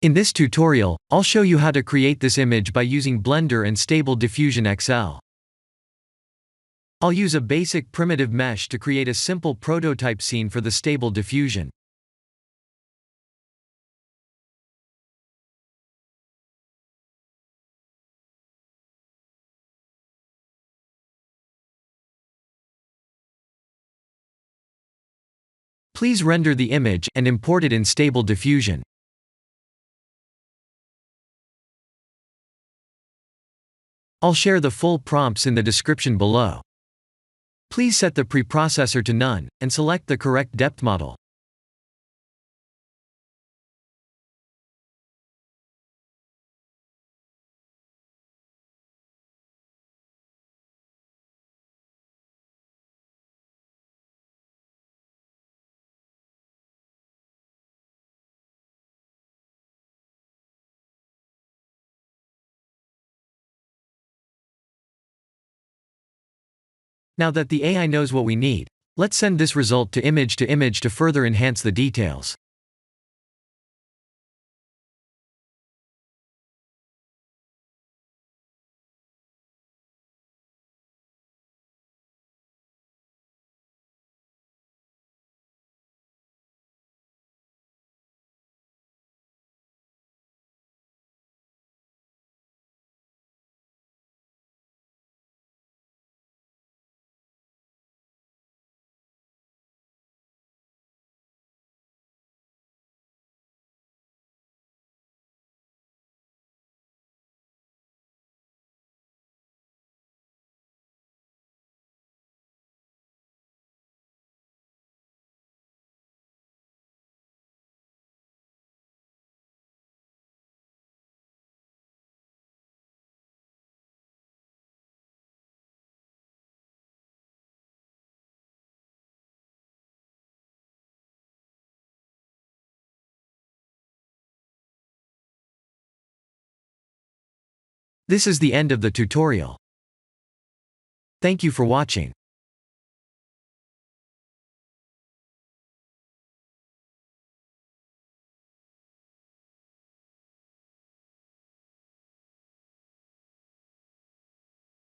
In this tutorial, I'll show you how to create this image by using Blender and Stable Diffusion XL. I'll use a basic primitive mesh to create a simple prototype scene for the Stable Diffusion. Please render the image and import it in Stable Diffusion. I'll share the full prompts in the description below. Please set the preprocessor to none, and select the correct depth model. Now that the AI knows what we need, let's send this result to image to further enhance the details. This is the end of the tutorial. Thank you for watching.